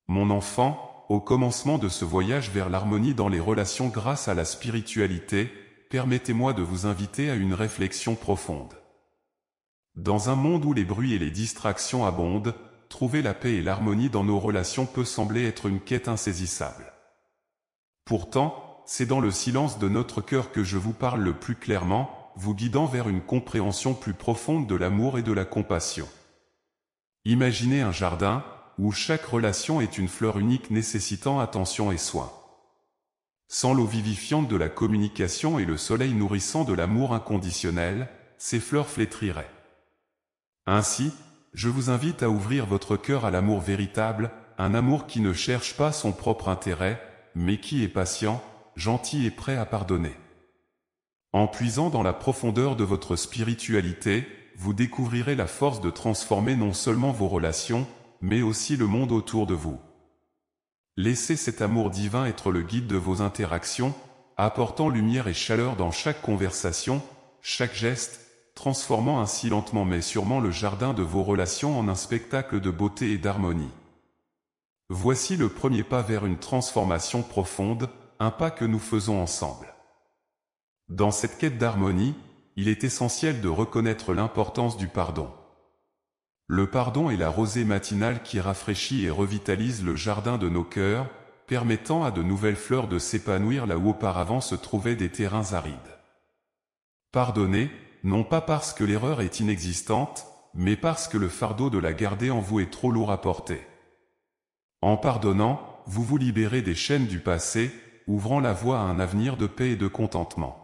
Mon enfant, au commencement de ce voyage vers l'harmonie dans les relations grâce à la spiritualité, permettez-moi de vous inviter à une réflexion profonde. Dans un monde où les bruits et les distractions abondent, trouver la paix et l'harmonie dans nos relations peut sembler être une quête insaisissable. Pourtant, c'est dans le silence de notre cœur que je vous parle le plus clairement, vous guidant vers une compréhension plus profonde de l'amour et de la compassion. Imaginez un jardin, où chaque relation est une fleur unique nécessitant attention et soin. Sans l'eau vivifiante de la communication et le soleil nourrissant de l'amour inconditionnel, ces fleurs flétriraient. Ainsi, je vous invite à ouvrir votre cœur à l'amour véritable, un amour qui ne cherche pas son propre intérêt, mais qui est patient, gentil et prêt à pardonner. En puisant dans la profondeur de votre spiritualité, vous découvrirez la force de transformer non seulement vos relations, mais aussi le monde autour de vous. Laissez cet amour divin être le guide de vos interactions, apportant lumière et chaleur dans chaque conversation, chaque geste, transformant ainsi lentement mais sûrement le jardin de vos relations en un spectacle de beauté et d'harmonie. Voici le premier pas vers une transformation profonde, un pas que nous faisons ensemble. Dans cette quête d'harmonie, il est essentiel de reconnaître l'importance du pardon. Le pardon est la rosée matinale qui rafraîchit et revitalise le jardin de nos cœurs, permettant à de nouvelles fleurs de s'épanouir là où auparavant se trouvaient des terrains arides. Pardonnez, non pas parce que l'erreur est inexistante, mais parce que le fardeau de la garder en vous est trop lourd à porter. En pardonnant, vous vous libérez des chaînes du passé, ouvrant la voie à un avenir de paix et de contentement.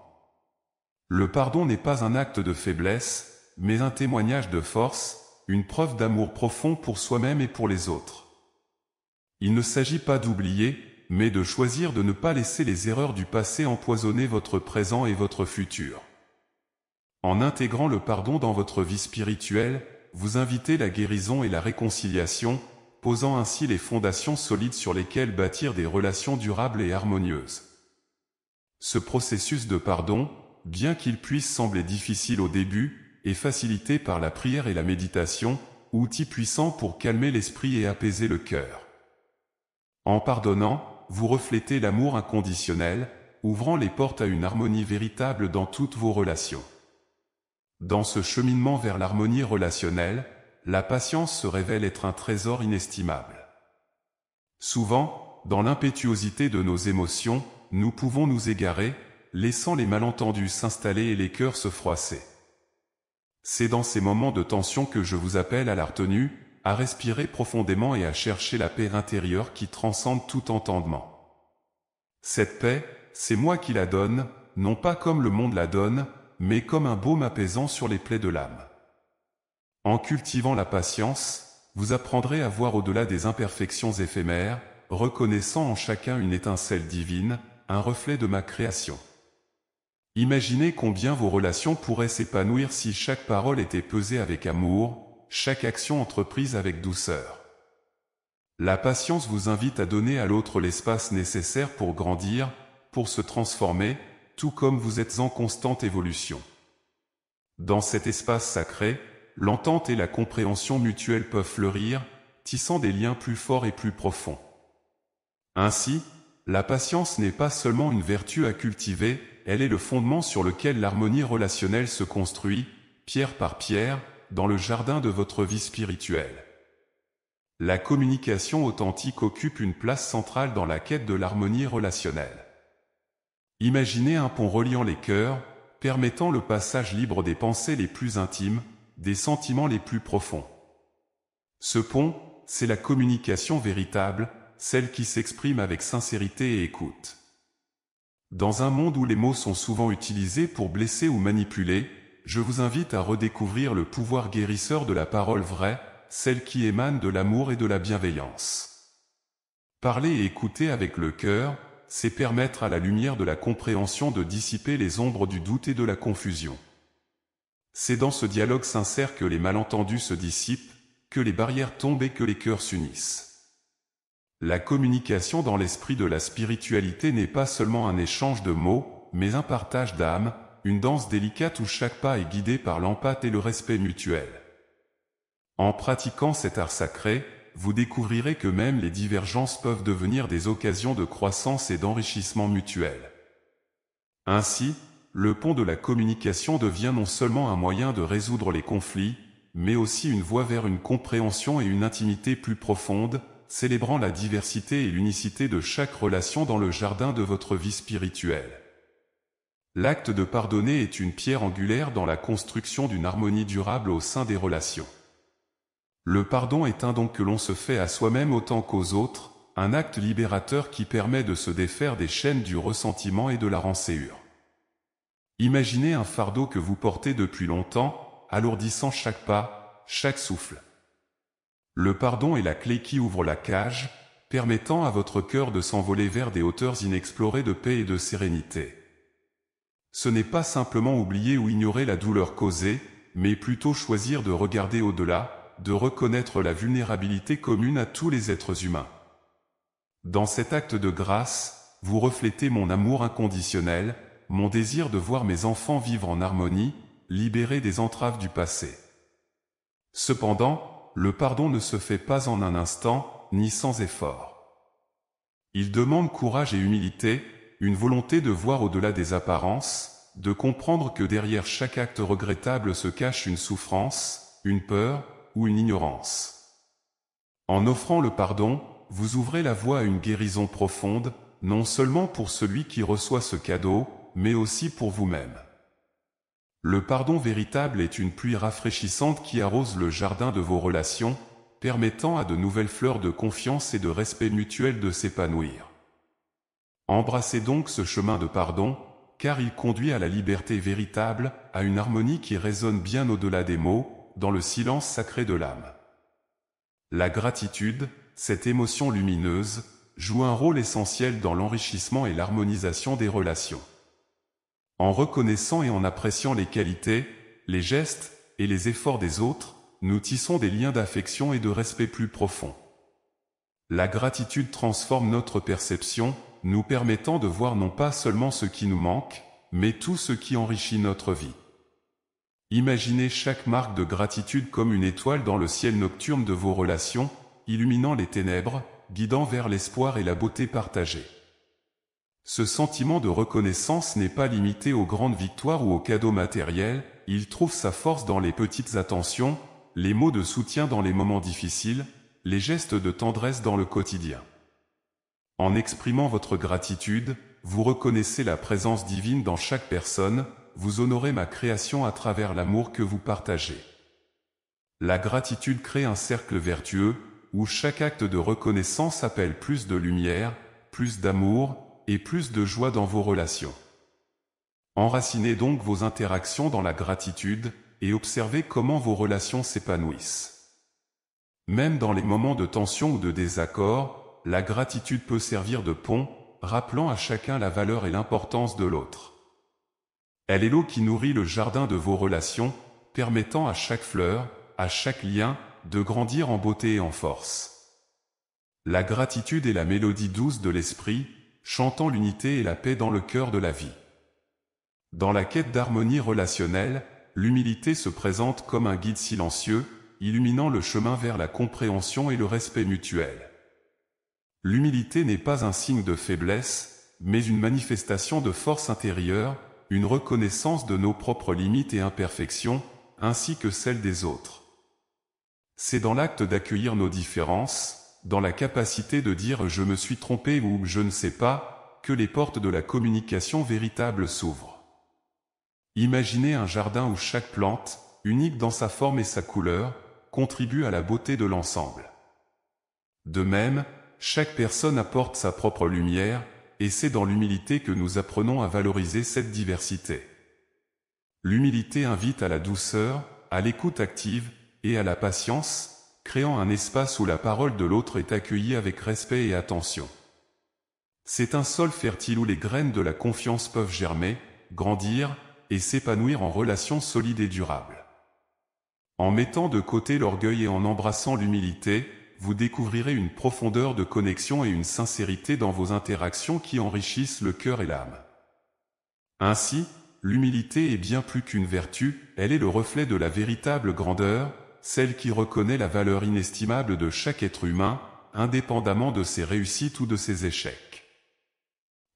Le pardon n'est pas un acte de faiblesse, mais un témoignage de force, une preuve d'amour profond pour soi-même et pour les autres. Il ne s'agit pas d'oublier, mais de choisir de ne pas laisser les erreurs du passé empoisonner votre présent et votre futur. En intégrant le pardon dans votre vie spirituelle, vous invitez la guérison et la réconciliation, posant ainsi les fondations solides sur lesquelles bâtir des relations durables et harmonieuses. Ce processus de pardon, bien qu'il puisse sembler difficile au début, est facilité par la prière et la méditation, outils puissants pour calmer l'esprit et apaiser le cœur. En pardonnant, vous reflétez l'amour inconditionnel, ouvrant les portes à une harmonie véritable dans toutes vos relations. Dans ce cheminement vers l'harmonie relationnelle, la patience se révèle être un trésor inestimable. Souvent, dans l'impétuosité de nos émotions, nous pouvons nous égarer, laissant les malentendus s'installer et les cœurs se froisser. C'est dans ces moments de tension que je vous appelle à la retenue, à respirer profondément et à chercher la paix intérieure qui transcende tout entendement. Cette paix, c'est moi qui la donne, non pas comme le monde la donne, mais comme un baume apaisant sur les plaies de l'âme. En cultivant la patience, vous apprendrez à voir au-delà des imperfections éphémères, reconnaissant en chacun une étincelle divine, un reflet de ma création. Imaginez combien vos relations pourraient s'épanouir si chaque parole était pesée avec amour, chaque action entreprise avec douceur. La patience vous invite à donner à l'autre l'espace nécessaire pour grandir, pour se transformer, tout comme vous êtes en constante évolution. Dans cet espace sacré, l'entente et la compréhension mutuelle peuvent fleurir, tissant des liens plus forts et plus profonds. Ainsi, la patience n'est pas seulement une vertu à cultiver, elle est le fondement sur lequel l'harmonie relationnelle se construit, pierre par pierre, dans le jardin de votre vie spirituelle. La communication authentique occupe une place centrale dans la quête de l'harmonie relationnelle. Imaginez un pont reliant les cœurs, permettant le passage libre des pensées les plus intimes, des sentiments les plus profonds. Ce pont, c'est la communication véritable, celle qui s'exprime avec sincérité et écoute. Dans un monde où les mots sont souvent utilisés pour blesser ou manipuler, je vous invite à redécouvrir le pouvoir guérisseur de la parole vraie, celle qui émane de l'amour et de la bienveillance. Parler et écouter avec le cœur, c'est permettre à la lumière de la compréhension de dissiper les ombres du doute et de la confusion. C'est dans ce dialogue sincère que les malentendus se dissipent, que les barrières tombent et que les cœurs s'unissent. La communication dans l'esprit de la spiritualité n'est pas seulement un échange de mots, mais un partage d'âme, une danse délicate où chaque pas est guidé par l'empathie et le respect mutuel. En pratiquant cet art sacré, vous découvrirez que même les divergences peuvent devenir des occasions de croissance et d'enrichissement mutuel. Ainsi, le pont de la communication devient non seulement un moyen de résoudre les conflits, mais aussi une voie vers une compréhension et une intimité plus profonde, célébrant la diversité et l'unicité de chaque relation dans le jardin de votre vie spirituelle. L'acte de pardonner est une pierre angulaire dans la construction d'une harmonie durable au sein des relations. Le pardon est un don que l'on se fait à soi-même autant qu'aux autres, un acte libérateur qui permet de se défaire des chaînes du ressentiment et de la rancœur. Imaginez un fardeau que vous portez depuis longtemps, alourdissant chaque pas, chaque souffle. Le pardon est la clé qui ouvre la cage, permettant à votre cœur de s'envoler vers des hauteurs inexplorées de paix et de sérénité. Ce n'est pas simplement oublier ou ignorer la douleur causée, mais plutôt choisir de regarder au-delà, de reconnaître la vulnérabilité commune à tous les êtres humains. Dans cet acte de grâce, vous reflétez mon amour inconditionnel, mon désir de voir mes enfants vivre en harmonie, libérés des entraves du passé. Cependant, le pardon ne se fait pas en un instant, ni sans effort. Il demande courage et humilité, une volonté de voir au-delà des apparences, de comprendre que derrière chaque acte regrettable se cache une souffrance, une peur ou une ignorance. En offrant le pardon, vous ouvrez la voie à une guérison profonde, non seulement pour celui qui reçoit ce cadeau, mais aussi pour vous-même. Le pardon véritable est une pluie rafraîchissante qui arrose le jardin de vos relations, permettant à de nouvelles fleurs de confiance et de respect mutuel de s'épanouir. Embrassez donc ce chemin de pardon, car il conduit à la liberté véritable, à une harmonie qui résonne bien au-delà des mots, dans le silence sacré de l'âme. La gratitude, cette émotion lumineuse, joue un rôle essentiel dans l'enrichissement et l'harmonisation des relations. En reconnaissant et en appréciant les qualités, les gestes et les efforts des autres, nous tissons des liens d'affection et de respect plus profonds. La gratitude transforme notre perception, nous permettant de voir non pas seulement ce qui nous manque, mais tout ce qui enrichit notre vie. Imaginez chaque marque de gratitude comme une étoile dans le ciel nocturne de vos relations, illuminant les ténèbres, guidant vers l'espoir et la beauté partagée. Ce sentiment de reconnaissance n'est pas limité aux grandes victoires ou aux cadeaux matériels, il trouve sa force dans les petites attentions, les mots de soutien dans les moments difficiles, les gestes de tendresse dans le quotidien. En exprimant votre gratitude, vous reconnaissez la présence divine dans chaque personne, vous honorez ma création à travers l'amour que vous partagez. La gratitude crée un cercle vertueux, où chaque acte de reconnaissance appelle plus de lumière, plus d'amour, et plus de joie dans vos relations. Enracinez donc vos interactions dans la gratitude, et observez comment vos relations s'épanouissent. Même dans les moments de tension ou de désaccord, la gratitude peut servir de pont, rappelant à chacun la valeur et l'importance de l'autre. Elle est l'eau qui nourrit le jardin de vos relations, permettant à chaque fleur, à chaque lien, de grandir en beauté et en force. La gratitude est la mélodie douce de l'esprit, chantant l'unité et la paix dans le cœur de la vie. Dans la quête d'harmonie relationnelle, l'humilité se présente comme un guide silencieux, illuminant le chemin vers la compréhension et le respect mutuel. L'humilité n'est pas un signe de faiblesse, mais une manifestation de force intérieure, une reconnaissance de nos propres limites et imperfections, ainsi que celles des autres. C'est dans l'acte d'accueillir nos différences, dans la capacité de dire « je me suis trompé » ou « je ne sais pas », que les portes de la communication véritable s'ouvrent. Imaginez un jardin où chaque plante, unique dans sa forme et sa couleur, contribue à la beauté de l'ensemble. De même, chaque personne apporte sa propre lumière, et c'est dans l'humilité que nous apprenons à valoriser cette diversité. L'humilité invite à la douceur, à l'écoute active, et à la patience, créant un espace où la parole de l'autre est accueillie avec respect et attention. C'est un sol fertile où les graines de la confiance peuvent germer, grandir, et s'épanouir en relations solides et durables. En mettant de côté l'orgueil et en embrassant l'humilité, vous découvrirez une profondeur de connexion et une sincérité dans vos interactions qui enrichissent le cœur et l'âme. Ainsi, l'humilité est bien plus qu'une vertu, elle est le reflet de la véritable grandeur, celle qui reconnaît la valeur inestimable de chaque être humain, indépendamment de ses réussites ou de ses échecs.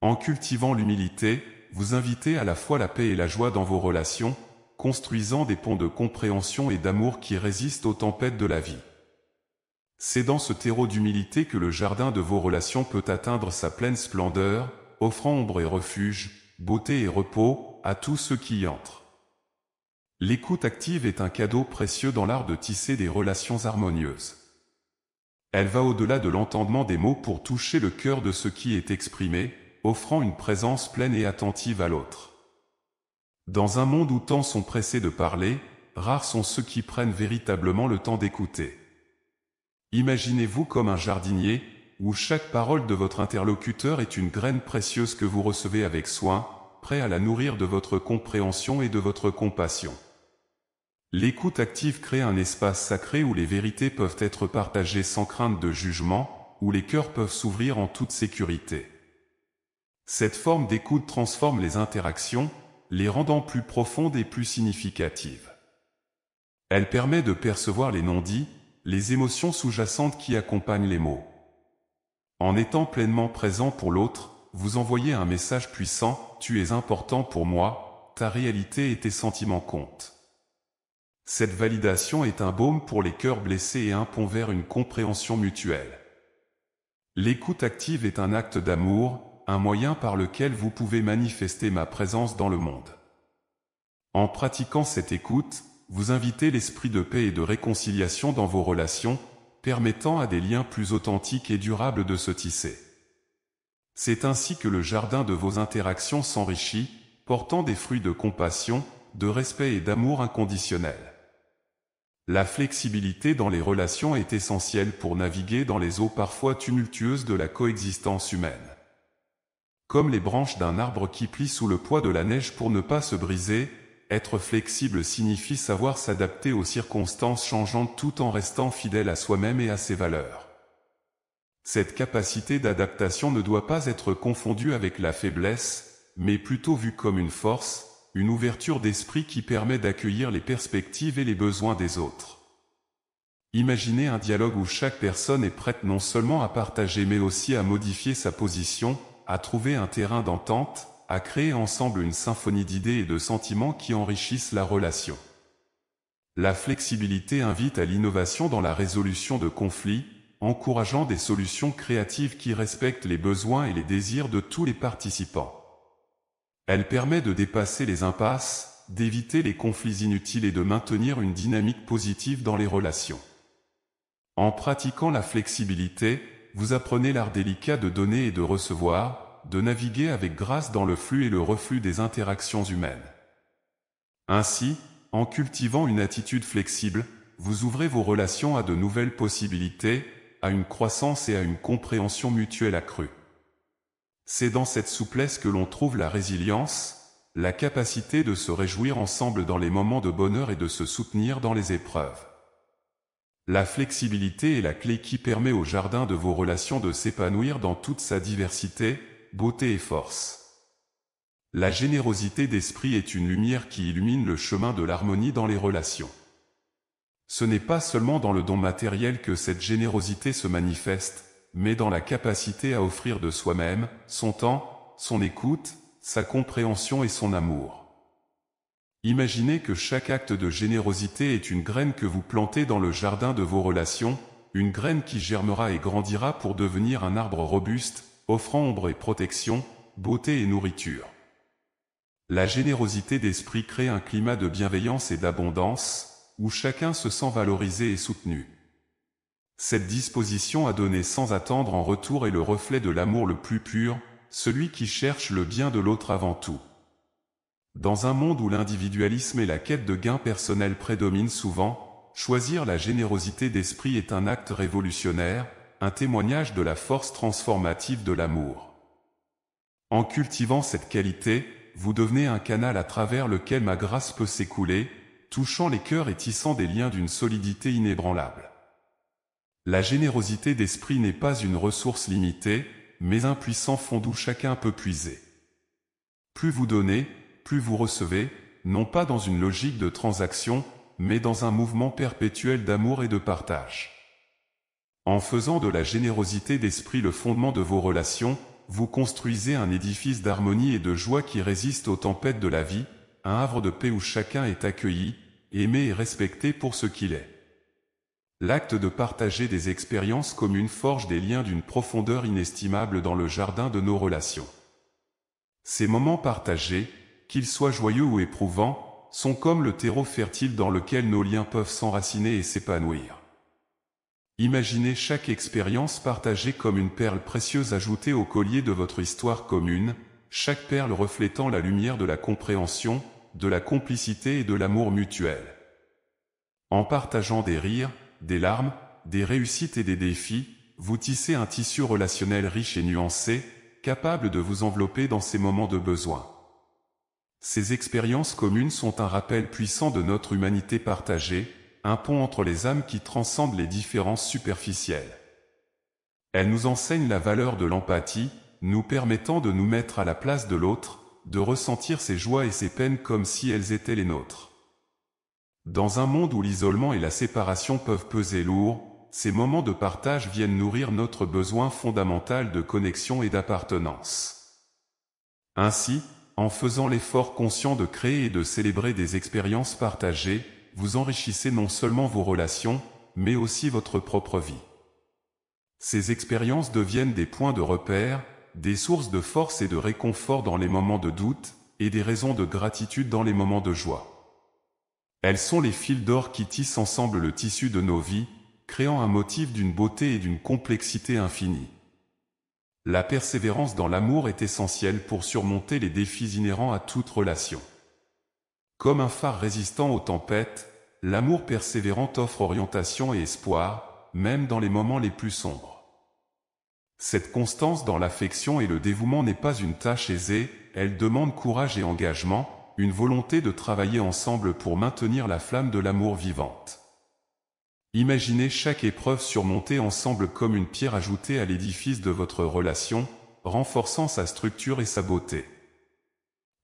En cultivant l'humilité, vous invitez à la fois la paix et la joie dans vos relations, construisant des ponts de compréhension et d'amour qui résistent aux tempêtes de la vie. C'est dans ce terreau d'humilité que le jardin de vos relations peut atteindre sa pleine splendeur, offrant ombre et refuge, beauté et repos, à tous ceux qui y entrent. L'écoute active est un cadeau précieux dans l'art de tisser des relations harmonieuses. Elle va au-delà de l'entendement des mots pour toucher le cœur de ce qui est exprimé, offrant une présence pleine et attentive à l'autre. Dans un monde où tant sont pressés de parler, rares sont ceux qui prennent véritablement le temps d'écouter. Imaginez-vous comme un jardinier, où chaque parole de votre interlocuteur est une graine précieuse que vous recevez avec soin, prêt à la nourrir de votre compréhension et de votre compassion. L'écoute active crée un espace sacré où les vérités peuvent être partagées sans crainte de jugement, où les cœurs peuvent s'ouvrir en toute sécurité. Cette forme d'écoute transforme les interactions, les rendant plus profondes et plus significatives. Elle permet de percevoir les non-dits, les émotions sous-jacentes qui accompagnent les mots. En étant pleinement présent pour l'autre, vous envoyez un message puissant: tu es important pour moi, ta réalité et tes sentiments comptent. Cette validation est un baume pour les cœurs blessés et un pont vers une compréhension mutuelle. L'écoute active est un acte d'amour, un moyen par lequel vous pouvez manifester ma présence dans le monde. En pratiquant cette écoute, vous invitez l'esprit de paix et de réconciliation dans vos relations, permettant à des liens plus authentiques et durables de se tisser. C'est ainsi que le jardin de vos interactions s'enrichit, portant des fruits de compassion, de respect et d'amour inconditionnel. La flexibilité dans les relations est essentielle pour naviguer dans les eaux parfois tumultueuses de la coexistence humaine. Comme les branches d'un arbre qui plient sous le poids de la neige pour ne pas se briser, être flexible signifie savoir s'adapter aux circonstances changeantes tout en restant fidèle à soi-même et à ses valeurs. Cette capacité d'adaptation ne doit pas être confondue avec la faiblesse, mais plutôt vue comme une force, une ouverture d'esprit qui permet d'accueillir les perspectives et les besoins des autres. Imaginez un dialogue où chaque personne est prête non seulement à partager mais aussi à modifier sa position, à trouver un terrain d'entente, à créer ensemble une symphonie d'idées et de sentiments qui enrichissent la relation. La flexibilité invite à l'innovation dans la résolution de conflits, encourageant des solutions créatives qui respectent les besoins et les désirs de tous les participants. Elle permet de dépasser les impasses, d'éviter les conflits inutiles et de maintenir une dynamique positive dans les relations. En pratiquant la flexibilité, vous apprenez l'art délicat de donner et de recevoir, de naviguer avec grâce dans le flux et le reflux des interactions humaines. Ainsi, en cultivant une attitude flexible, vous ouvrez vos relations à de nouvelles possibilités, à une croissance et à une compréhension mutuelle accrue. C'est dans cette souplesse que l'on trouve la résilience, la capacité de se réjouir ensemble dans les moments de bonheur et de se soutenir dans les épreuves. La flexibilité est la clé qui permet au jardin de vos relations de s'épanouir dans toute sa diversité, beauté et force. La générosité d'esprit est une lumière qui illumine le chemin de l'harmonie dans les relations. Ce n'est pas seulement dans le don matériel que cette générosité se manifeste, mais dans la capacité à offrir de soi-même, son temps, son écoute, sa compréhension et son amour. Imaginez que chaque acte de générosité est une graine que vous plantez dans le jardin de vos relations, une graine qui germera et grandira pour devenir un arbre robuste, offrant ombre et protection, beauté et nourriture. La générosité d'esprit crée un climat de bienveillance et d'abondance, où chacun se sent valorisé et soutenu. Cette disposition à donner sans attendre en retour est le reflet de l'amour le plus pur, celui qui cherche le bien de l'autre avant tout. Dans un monde où l'individualisme et la quête de gains personnels prédominent souvent, choisir la générosité d'esprit est un acte révolutionnaire, un témoignage de la force transformative de l'amour. En cultivant cette qualité, vous devenez un canal à travers lequel ma grâce peut s'écouler, touchant les cœurs et tissant des liens d'une solidité inébranlable. La générosité d'esprit n'est pas une ressource limitée, mais un puissant fond d'où chacun peut puiser. Plus vous donnez, plus vous recevez, non pas dans une logique de transaction, mais dans un mouvement perpétuel d'amour et de partage. En faisant de la générosité d'esprit le fondement de vos relations, vous construisez un édifice d'harmonie et de joie qui résiste aux tempêtes de la vie, un havre de paix où chacun est accueilli, aimé et respecté pour ce qu'il est. L'acte de partager des expériences communes forge des liens d'une profondeur inestimable dans le jardin de nos relations. Ces moments partagés, qu'ils soient joyeux ou éprouvants, sont comme le terreau fertile dans lequel nos liens peuvent s'enraciner et s'épanouir. Imaginez chaque expérience partagée comme une perle précieuse ajoutée au collier de votre histoire commune, chaque perle reflétant la lumière de la compréhension, de la complicité et de l'amour mutuel. En partageant des rires, des larmes, des réussites et des défis, vous tissez un tissu relationnel riche et nuancé, capable de vous envelopper dans ces moments de besoin. Ces expériences communes sont un rappel puissant de notre humanité partagée, un pont entre les âmes qui transcende les différences superficielles. Elles nous enseignent la valeur de l'empathie, nous permettant de nous mettre à la place de l'autre, de ressentir ses joies et ses peines comme si elles étaient les nôtres. Dans un monde où l'isolement et la séparation peuvent peser lourd, ces moments de partage viennent nourrir notre besoin fondamental de connexion et d'appartenance. Ainsi, en faisant l'effort conscient de créer et de célébrer des expériences partagées, vous enrichissez non seulement vos relations, mais aussi votre propre vie. Ces expériences deviennent des points de repère, des sources de force et de réconfort dans les moments de doute, et des raisons de gratitude dans les moments de joie. Elles sont les fils d'or qui tissent ensemble le tissu de nos vies, créant un motif d'une beauté et d'une complexité infinie. La persévérance dans l'amour est essentielle pour surmonter les défis inhérents à toute relation. Comme un phare résistant aux tempêtes, l'amour persévérant offre orientation et espoir, même dans les moments les plus sombres. Cette constance dans l'affection et le dévouement n'est pas une tâche aisée, elle demande courage et engagement, une volonté de travailler ensemble pour maintenir la flamme de l'amour vivante. Imaginez chaque épreuve surmontée ensemble comme une pierre ajoutée à l'édifice de votre relation, renforçant sa structure et sa beauté.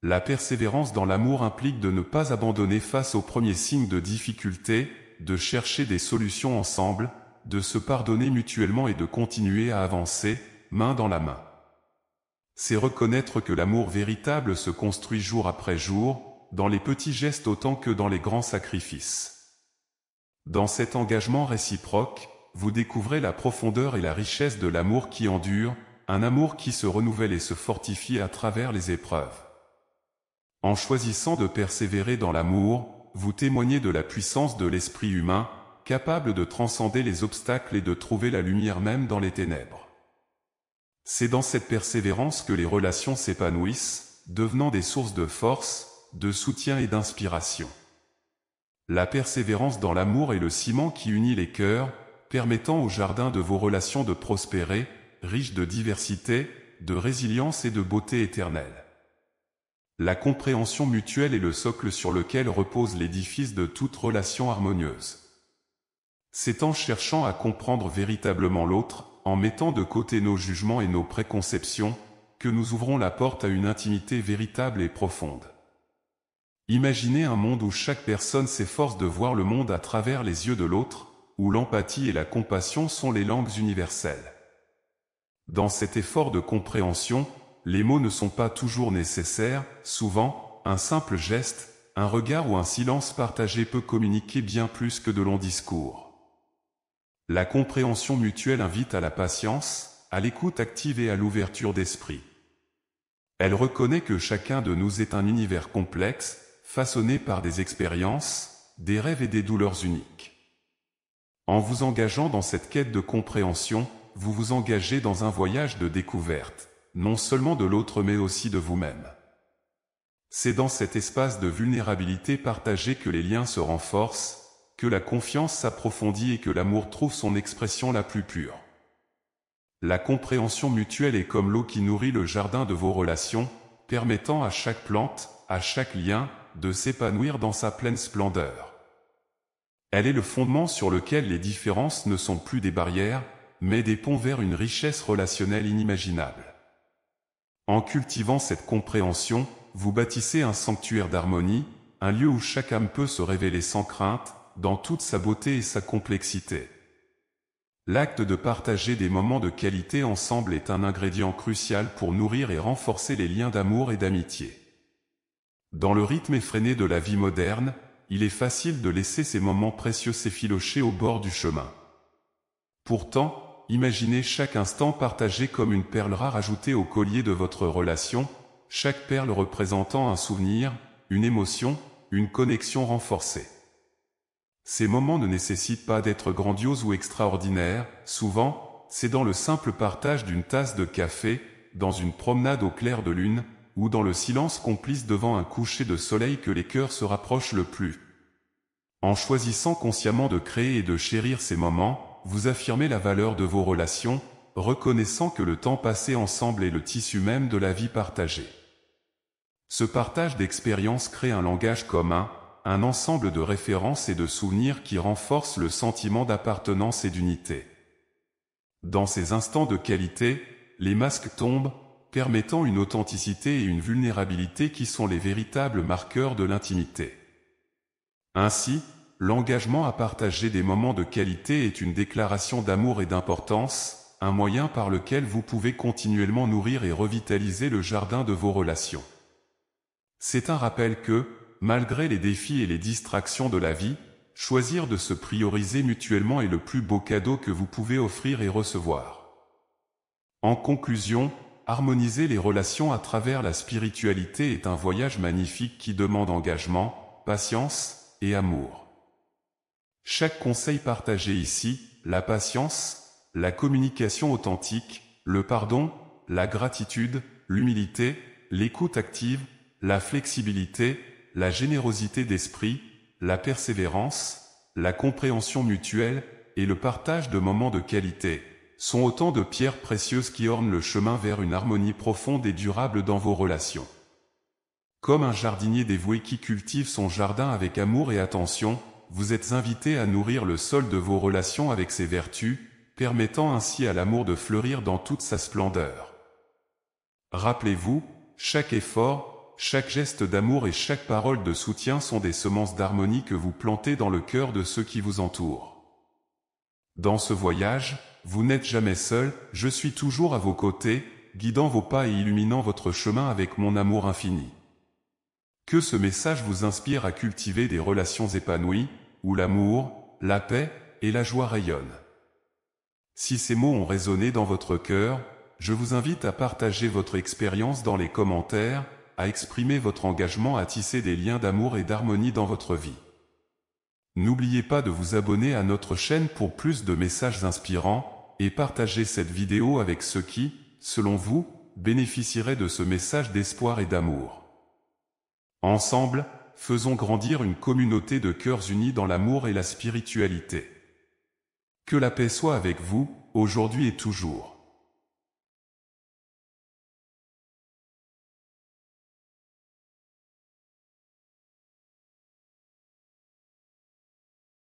La persévérance dans l'amour implique de ne pas abandonner face aux premiers signes de difficulté, de chercher des solutions ensemble, de se pardonner mutuellement et de continuer à avancer, main dans la main. C'est reconnaître que l'amour véritable se construit jour après jour, dans les petits gestes autant que dans les grands sacrifices. Dans cet engagement réciproque, vous découvrez la profondeur et la richesse de l'amour qui endure, un amour qui se renouvelle et se fortifie à travers les épreuves. En choisissant de persévérer dans l'amour, vous témoignez de la puissance de l'esprit humain, capable de transcender les obstacles et de trouver la lumière même dans les ténèbres. C'est dans cette persévérance que les relations s'épanouissent, devenant des sources de force, de soutien et d'inspiration. La persévérance dans l'amour est le ciment qui unit les cœurs, permettant au jardin de vos relations de prospérer, riche de diversité, de résilience et de beauté éternelle. La compréhension mutuelle est le socle sur lequel repose l'édifice de toute relation harmonieuse. C'est en cherchant à comprendre véritablement l'autre, en mettant de côté nos jugements et nos préconceptions, que nous ouvrons la porte à une intimité véritable et profonde. Imaginez un monde où chaque personne s'efforce de voir le monde à travers les yeux de l'autre, où l'empathie et la compassion sont les langues universelles. Dans cet effort de compréhension, les mots ne sont pas toujours nécessaires, souvent, un simple geste, un regard ou un silence partagé peut communiquer bien plus que de longs discours. La compréhension mutuelle invite à la patience, à l'écoute active et à l'ouverture d'esprit. Elle reconnaît que chacun de nous est un univers complexe, façonné par des expériences, des rêves et des douleurs uniques. En vous engageant dans cette quête de compréhension, vous vous engagez dans un voyage de découverte, non seulement de l'autre mais aussi de vous-même. C'est dans cet espace de vulnérabilité partagée que les liens se renforcent, que la confiance s'approfondit et que l'amour trouve son expression la plus pure. La compréhension mutuelle est comme l'eau qui nourrit le jardin de vos relations, permettant à chaque plante, à chaque lien, de s'épanouir dans sa pleine splendeur. Elle est le fondement sur lequel les différences ne sont plus des barrières, mais des ponts vers une richesse relationnelle inimaginable. En cultivant cette compréhension, vous bâtissez un sanctuaire d'harmonie, un lieu où chaque âme peut se révéler sans crainte, dans toute sa beauté et sa complexité. L'acte de partager des moments de qualité ensemble est un ingrédient crucial pour nourrir et renforcer les liens d'amour et d'amitié. Dans le rythme effréné de la vie moderne, il est facile de laisser ces moments précieux s'effilocher au bord du chemin. Pourtant, imaginez chaque instant partagé comme une perle rare ajoutée au collier de votre relation, chaque perle représentant un souvenir, une émotion, une connexion renforcée. Ces moments ne nécessitent pas d'être grandioses ou extraordinaires, souvent, c'est dans le simple partage d'une tasse de café, dans une promenade au clair de lune, ou dans le silence complice devant un coucher de soleil que les cœurs se rapprochent le plus. En choisissant consciemment de créer et de chérir ces moments, vous affirmez la valeur de vos relations, reconnaissant que le temps passé ensemble est le tissu même de la vie partagée. Ce partage d'expériences crée un langage commun, un ensemble de références et de souvenirs qui renforcent le sentiment d'appartenance et d'unité. Dans ces instants de qualité, les masques tombent, permettant une authenticité et une vulnérabilité qui sont les véritables marqueurs de l'intimité. Ainsi, l'engagement à partager des moments de qualité est une déclaration d'amour et d'importance, un moyen par lequel vous pouvez continuellement nourrir et revitaliser le jardin de vos relations. C'est un rappel que, malgré les défis et les distractions de la vie, choisir de se prioriser mutuellement est le plus beau cadeau que vous pouvez offrir et recevoir. En conclusion, harmoniser les relations à travers la spiritualité est un voyage magnifique qui demande engagement, patience et amour. Chaque conseil partagé ici, la patience, la communication authentique, le pardon, la gratitude, l'humilité, l'écoute active, la flexibilité, la générosité d'esprit, la persévérance, la compréhension mutuelle et le partage de moments de qualité, sont autant de pierres précieuses qui ornent le chemin vers une harmonie profonde et durable dans vos relations. Comme un jardinier dévoué qui cultive son jardin avec amour et attention, vous êtes invité à nourrir le sol de vos relations avec ses vertus, permettant ainsi à l'amour de fleurir dans toute sa splendeur. Rappelez-vous, chaque effort, chaque geste d'amour et chaque parole de soutien sont des semences d'harmonie que vous plantez dans le cœur de ceux qui vous entourent. Dans ce voyage, vous n'êtes jamais seul, je suis toujours à vos côtés, guidant vos pas et illuminant votre chemin avec mon amour infini. Que ce message vous inspire à cultiver des relations épanouies, où l'amour, la paix et la joie rayonnent. Si ces mots ont résonné dans votre cœur, je vous invite à partager votre expérience dans les commentaires, à exprimer votre engagement à tisser des liens d'amour et d'harmonie dans votre vie. N'oubliez pas de vous abonner à notre chaîne pour plus de messages inspirants, et partagez cette vidéo avec ceux qui, selon vous, bénéficieraient de ce message d'espoir et d'amour. Ensemble, faisons grandir une communauté de cœurs unis dans l'amour et la spiritualité. Que la paix soit avec vous, aujourd'hui et toujours.